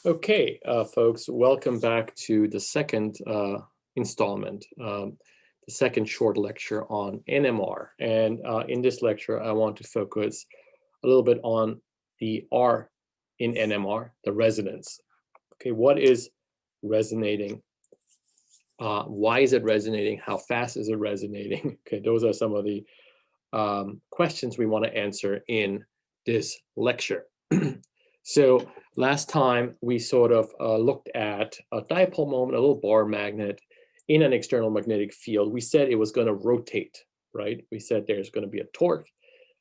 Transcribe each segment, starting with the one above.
Okay, folks, welcome back to the second installment, the second short lecture on NMR. And in this lecture, I want to focus a little bit on the R in NMR, the resonance. Okay, what is resonating? Why is it resonating? How fast is it resonating? Okay, those are some of the questions we want to answer in this lecture. So last time we sort of looked at a dipole moment, a little bar magnet in an external magnetic field. We said it was going to rotate, right? We said there's going to be a torque,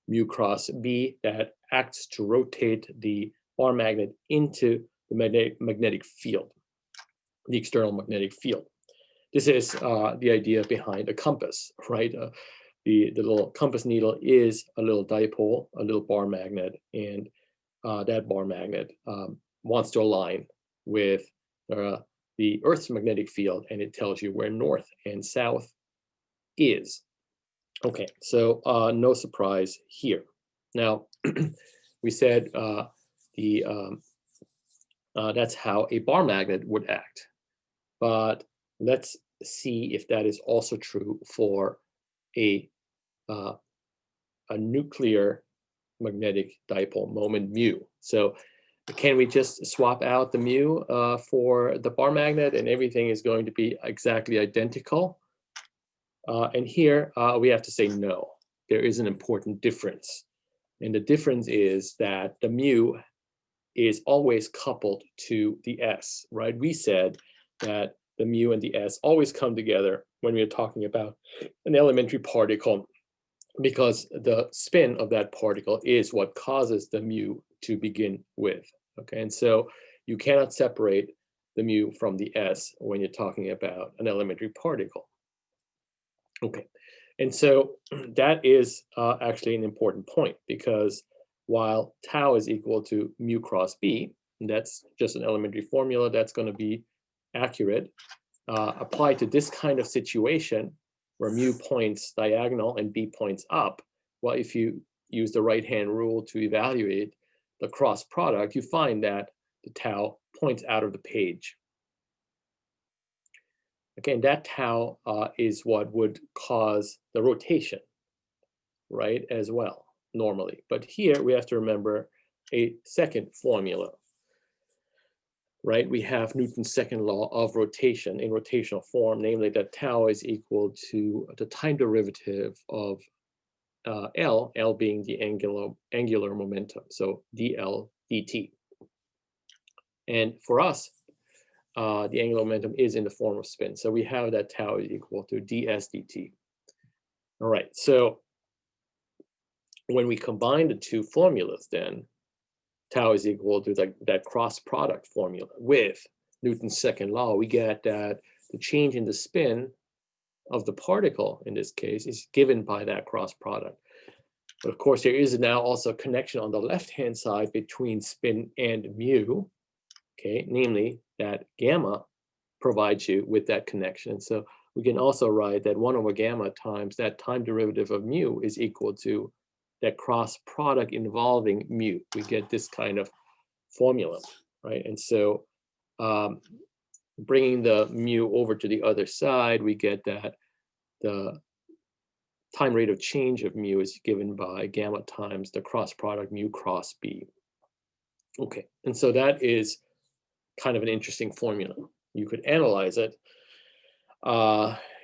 mu cross B, that acts to rotate the bar magnet into the magnetic field, the external magnetic field. This is the idea behind a compass, right? The little compass needle is a little dipole, a little bar magnet, and that bar magnet wants to align with the Earth's magnetic field, and it tells you where north and south is. Okay, so no surprise here. Now, we said that's how a bar magnet would act, but let's see if that is also true for a nuclear magnetic dipole moment mu. So can we just swap out the mu for the bar magnet and everything is going to be exactly identical? And here we have to say no. There is an important difference. And the difference is that the mu is always coupled to the S, right? We said that the mu and the S always come together when we're talking about an elementary particle, because the spin of that particle is what causes the mu to begin with. Okay, and so you cannot separate the mu from the S when you're talking about an elementary particle. Okay, and so that is actually an important point, because while tau is equal to mu cross B, and that's just an elementary formula that's going to be accurate, applied to this kind of situation where mu points diagonal and B points up. Well, if you use the right-hand rule to evaluate the cross product, you find that the tau points out of the page. Again, that tau is what would cause the rotation, right, as well, normally. But here we have to remember a second formula, right? We have Newton's second law of rotation in rotational form, namely that tau is equal to the time derivative of L being the angular momentum, so dl dt. And for us, the angular momentum is in the form of spin. So we have that tau is equal to ds dt. All right, so when we combine the two formulas, then tau is equal to that cross product formula with Newton's second law. We get that the change in the spin of the particle in this case is given by that cross product. But of course, there is now also a connection on the left-hand side between spin and mu, okay, namely that gamma provides you with that connection. So we can also write that 1 over gamma times that time derivative of mu is equal to that cross product involving mu. We get this kind of formula, right? And so bringing the mu over to the other side, we get that the time rate of change of mu is given by gamma times the cross product mu cross B. Okay, and so that is kind of an interesting formula. You could analyze it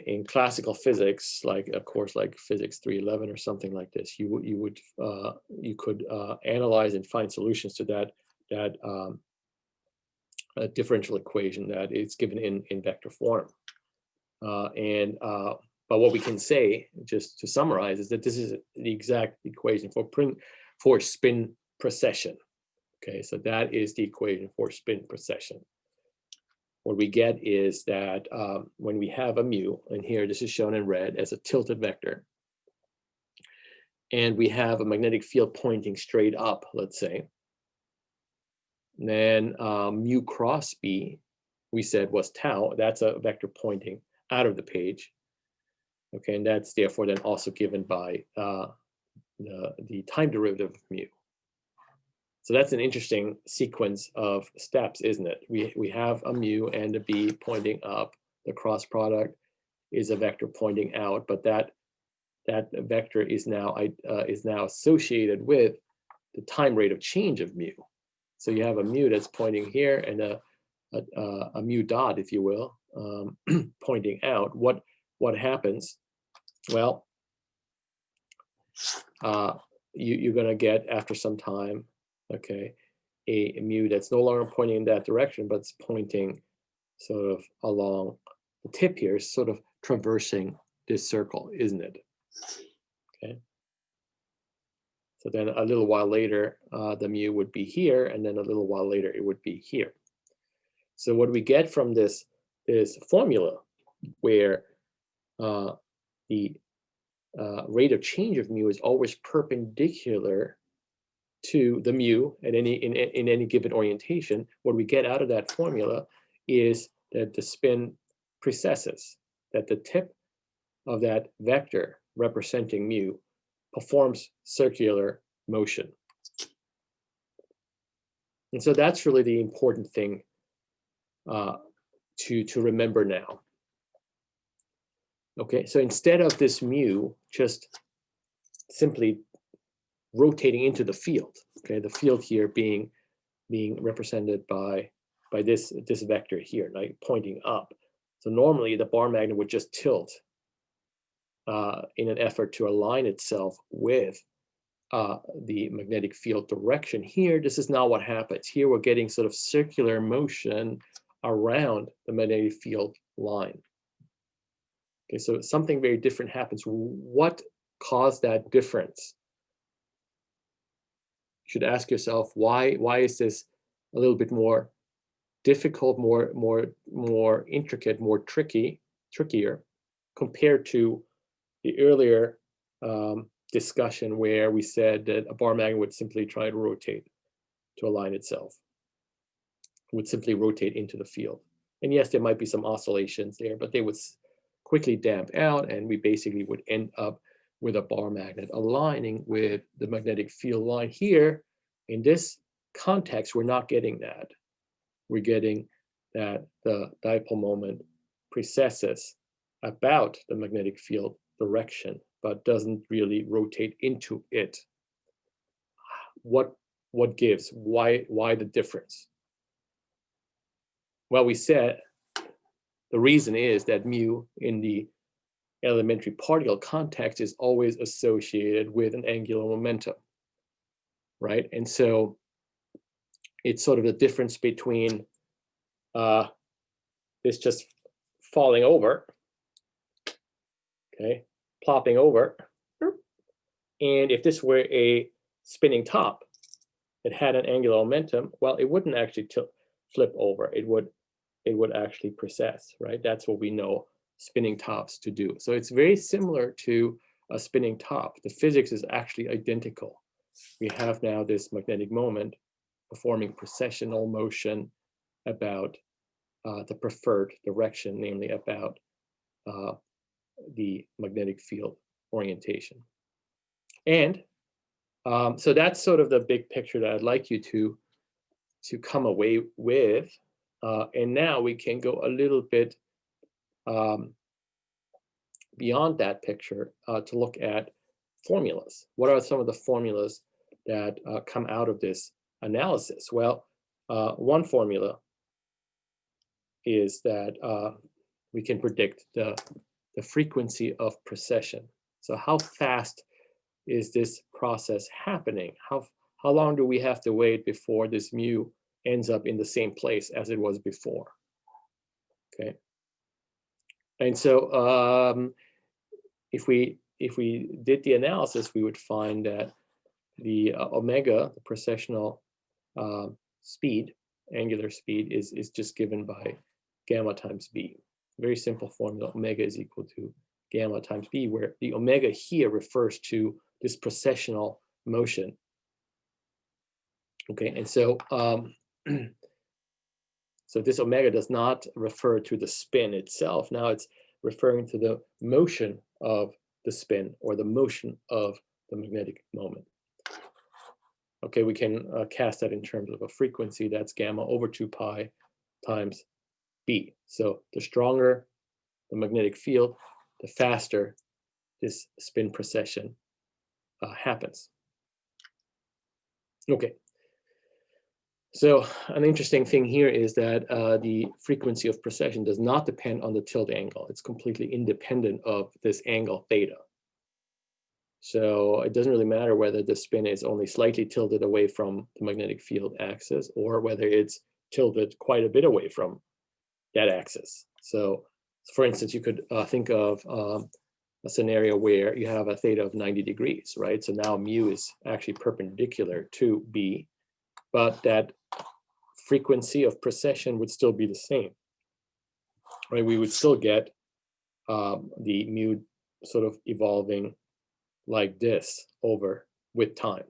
in classical physics, like of course, like physics 311 or something like this. You could analyze and find solutions to that differential equation that is given in vector form. But what we can say, just to summarize, is that this is the exact equation for spin precession. Okay, so that is the equation for spin precession. What we get is that when we have a mu, and here this is shown in red as a tilted vector, and we have a magnetic field pointing straight up, let's say, then mu cross B, we said was tau. That's a vector pointing out of the page. Okay, and that's therefore then also given by the time derivative of mu. So that's an interesting sequence of steps, isn't it? We have a mu and a b pointing up. The cross product is a vector pointing out, but that vector is now associated with the time rate of change of mu. So you have a mu that's pointing here and a mu dot, if you will, pointing out. What happens? Well, you're going to get, after some time, okay, a mu that's no longer pointing in that direction, but it's pointing sort of along the tip here, sort of traversing this circle, isn't it? Okay. So then a little while later, the mu would be here, and then a little while later, it would be here. So what we get from this formula, where the rate of change of mu is always perpendicular to the mu at in any given orientation, what we get out of that formula is that the spin precesses, that the tip of that vector representing mu performs circular motion. And so that's really the important thing to remember now. Okay, so instead of this mu just simply rotating into the field, okay, the field here being represented by this vector here, like pointing up. So normally the bar magnet would just tilt in an effort to align itself with the magnetic field direction. Here, this is not what happens. Here we're getting sort of circular motion around the magnetic field line. Okay, so something very different happens. What caused that difference? You should ask yourself, why is this a little bit more difficult, more intricate, more trickier compared to the earlier discussion where we said that a bar magnet would simply try to rotate to align itself, would simply rotate into the field. And yes, there might be some oscillations there, but they would quickly damp out, and we basically would end up with a bar magnet aligning with the magnetic field line. Here, in this context, we're not getting that. We're getting that the dipole moment precesses about the magnetic field direction, but doesn't really rotate into it. What gives? Why the difference? Well, we said the reason is that mu in the elementary particle context is always associated with an angular momentum, right? And so it's sort of the difference between this just falling over, okay, plopping over, and if this were a spinning top that had an angular momentum, well, it wouldn't actually flip over. It would actually precess, right? That's what we know spinning tops to do. So it's very similar to a spinning top. The physics is actually identical. We have now this magnetic moment performing precessional motion about the preferred direction, namely about the magnetic field orientation. And so that's sort of the big picture that I'd like you to come away with. And now we can go a little bit beyond that picture to look at formulas. What are some of the formulas that come out of this analysis? Well, one formula is that we can predict the frequency of precession. So how fast is this process happening? How long do we have to wait before this mu ends up in the same place as it was before? Okay. And so if we did the analysis, we would find that the omega, the precessional speed, angular speed, is just given by gamma times b. Very simple formula. Omega is equal to gamma times b, where the omega here refers to this precessional motion. Okay, and so so this omega does not refer to the spin itself. Now it's referring to the motion of the spin, or the motion of the magnetic moment. Okay, we can cast that in terms of a frequency. That's gamma over 2 pi times B. So the stronger the magnetic field, the faster this spin precession happens. Okay. So an interesting thing here is that the frequency of precession does not depend on the tilt angle. It's completely independent of this angle theta. So it doesn't really matter whether the spin is only slightly tilted away from the magnetic field axis or whether it's tilted quite a bit away from that axis. So for instance, you could think of a scenario where you have a theta of 90 degrees, right? So now mu is actually perpendicular to B, but that frequency of precession would still be the same, right? We would still get the mu sort of evolving like this over with time.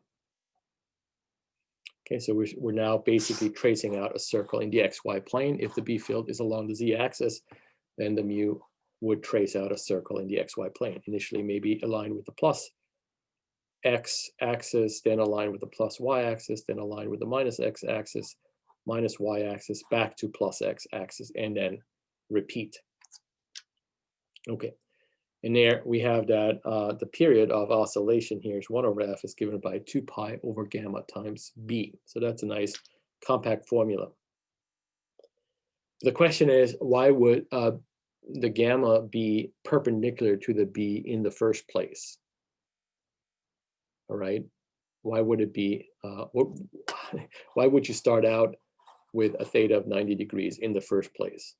Okay, so we're now basically tracing out a circle in the xy plane. If the B field is along the z-axis, then the mu would trace out a circle in the xy plane. Initially maybe aligned with the plus x-axis, then aligned with the plus y-axis, then aligned with the minus x-axis, minus y-axis, back to plus x-axis, and then repeat. Okay. And there we have that the period of oscillation here is 1 over f is given by 2 pi over gamma times b. So that's a nice compact formula. The question is, why would the gamma be perpendicular to the b in the first place? All right. Why would it be, why would you start out with a theta of 90 degrees in the first place?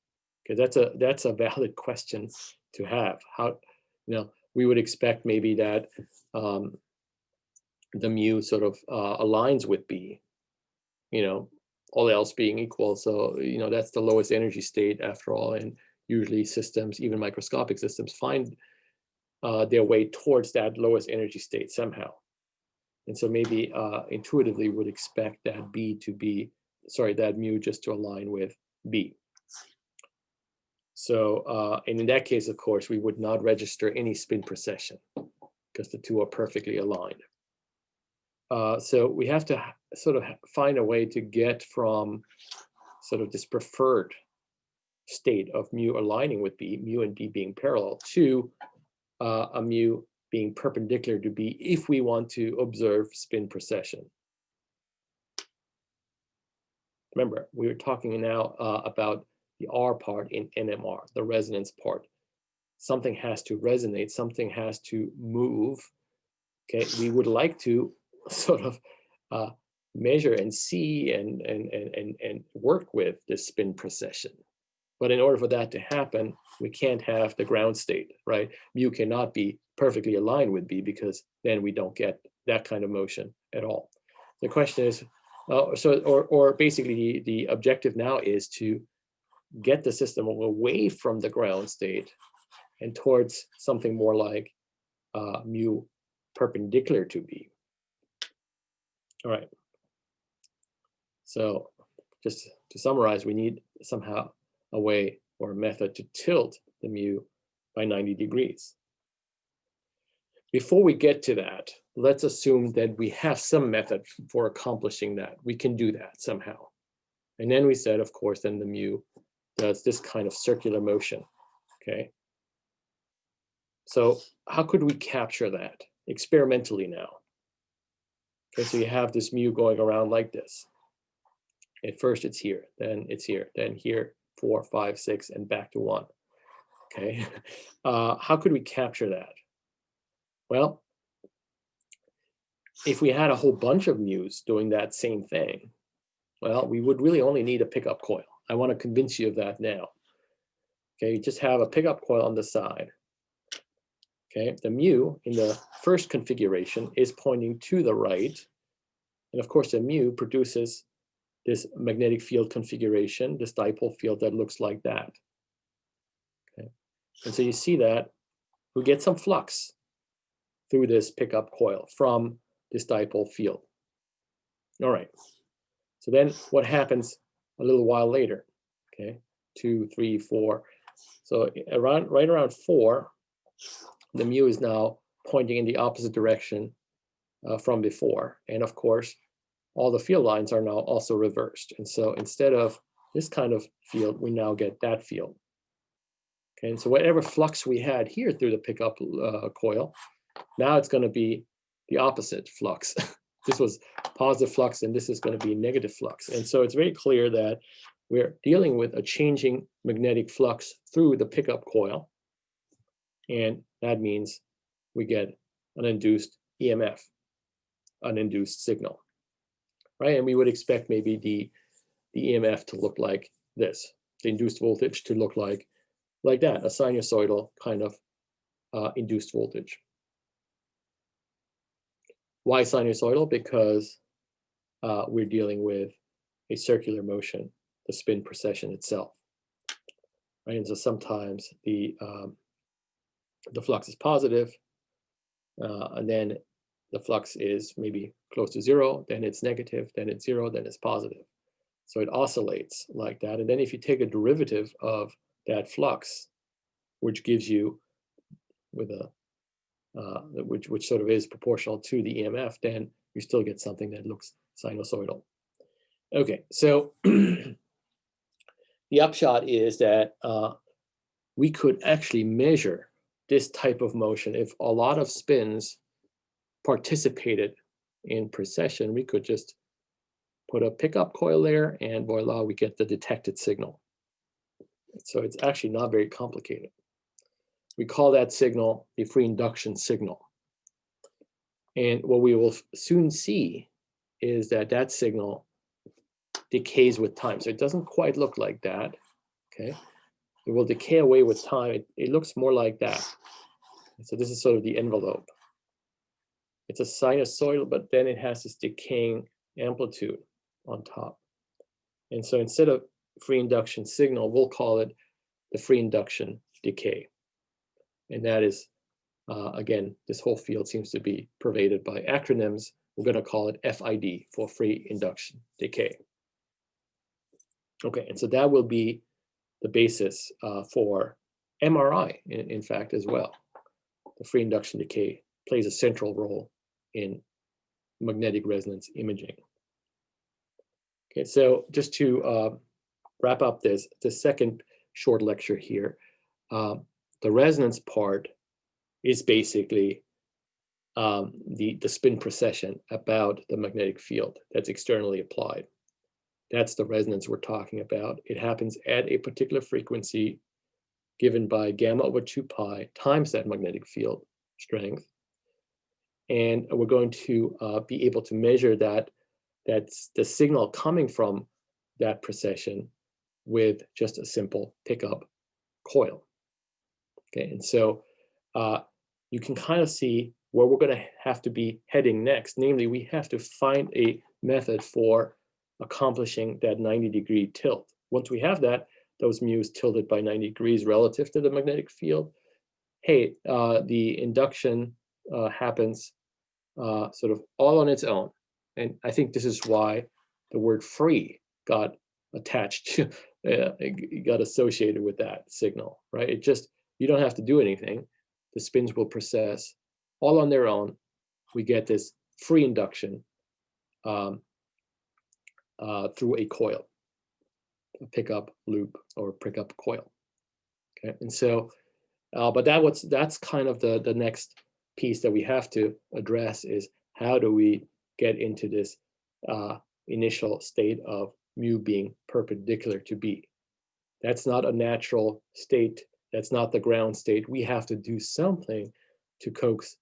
Because that's a valid question to have. How, we would expect maybe that the mu sort of aligns with B, all else being equal. So, that's the lowest energy state after all. And usually systems, even microscopic systems, find their way towards that lowest energy state somehow. And so maybe intuitively would expect that that mu just to align with B. So, and in that case, of course, we would not register any spin precession because the two are perfectly aligned. So we have to sort of find a way to get from sort of this preferred state of mu aligning with B, mu and B being parallel, to a mu being perpendicular to B if we want to observe spin precession. Remember, we were talking now about the R part in NMR, the resonance part. Something has to resonate, something has to move. Okay, we would like to sort of measure and see and work with this spin precession. But in order for that to happen, we can't have the ground state, right? Mu cannot be perfectly aligned with B because then we don't get that kind of motion at all. The question is, or basically the objective now is to get the system away from the ground state and towards something more like mu perpendicular to B. All right. So just to summarize, we need somehow a way or a method to tilt the mu by 90 degrees. Before we get to that, let's assume that we have some method for accomplishing that. We can do that somehow. And then we said, of course, then the mu does this kind of circular motion, okay? So how could we capture that experimentally now? Okay, so you have this mu going around like this. At first it's here, then here, 4, 5, 6, and back to 1. Okay, how could we capture that? Well, if we had a whole bunch of mu's doing that same thing, well, we would really only need a pickup coil. I want to convince you of that now. Okay, you just have a pickup coil on the side. Okay, the mu in the first configuration is pointing to the right. And of course, the mu produces this magnetic field configuration, this dipole field that looks like that. Okay, and so you see that we get some flux through this pickup coil from this dipole field. All right, so then what happens a little while later? Okay, 2, 3, 4. So right around 4, the mu is now pointing in the opposite direction from before. And of course, all the field lines are now also reversed. And so instead of this kind of field, we now get that field. Okay, and so whatever flux we had here through the pickup coil, now it's going to be the opposite flux. This was positive flux, and this is going to be negative flux. And so it's very clear that we're dealing with a changing magnetic flux through the pickup coil. And that means we get an induced EMF, an induced signal, right? And we would expect maybe the EMF to look like this, the induced voltage to look like that, a sinusoidal kind of induced voltage. Why sinusoidal? Because we're dealing with a circular motion, the spin precession itself, right? And so sometimes the flux is positive, and then the flux is maybe close to zero, then it's negative, then it's zero, then it's positive. So it oscillates like that. And then if you take a derivative of that flux, which gives you with a which sort of is proportional to the EMF, then you still get something that looks sinusoidal. Okay, so the upshot is that we could actually measure this type of motion. If a lot of spins participated in precession, we could just put a pickup coil there, and voila, we get the detected signal. So it's actually not very complicated. We call that signal the free induction signal. And what we will soon see is that that signal decays with time. So it doesn't quite look like that, okay? It will decay away with time. It looks more like that. So this is sort of the envelope. It's a sinusoidal, but then it has this decaying amplitude on top. And so instead of free induction signal, we'll call it the free induction decay. And that is, again, this whole field seems to be pervaded by acronyms. We're going to call it FID for free induction decay. Okay, and so that will be the basis for MRI, in fact, as well. The free induction decay plays a central role in magnetic resonance imaging. Okay, so just to wrap up this, the second short lecture here, the resonance part is basically the spin precession about the magnetic field that's externally applied. That's the resonance we're talking about. It happens at a particular frequency given by gamma over 2 pi times that magnetic field strength. And we're going to be able to measure that's the signal coming from that precession with just a simple pickup coil. Okay, and so you can kind of see where we're going to have to be heading next. Namely, we have to find a method for accomplishing that 90-degree tilt. Once we have that, those mu's tilted by 90 degrees relative to the magnetic field, hey, the induction happens sort of all on its own. And I think this is why the word free got attached to, got associated with that signal, right? It just, you don't have to do anything. The spins will precess all on their own. We get this free induction through a coil, a pickup loop or pickup coil. Okay, and so, but that's kind of the next piece that we have to address is how do we get into this initial state of mu being perpendicular to B. That's not a natural state. That's not the ground state. We have to do something to coax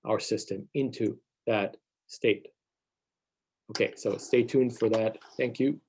our system into that state. Okay, so stay tuned for that. Thank you.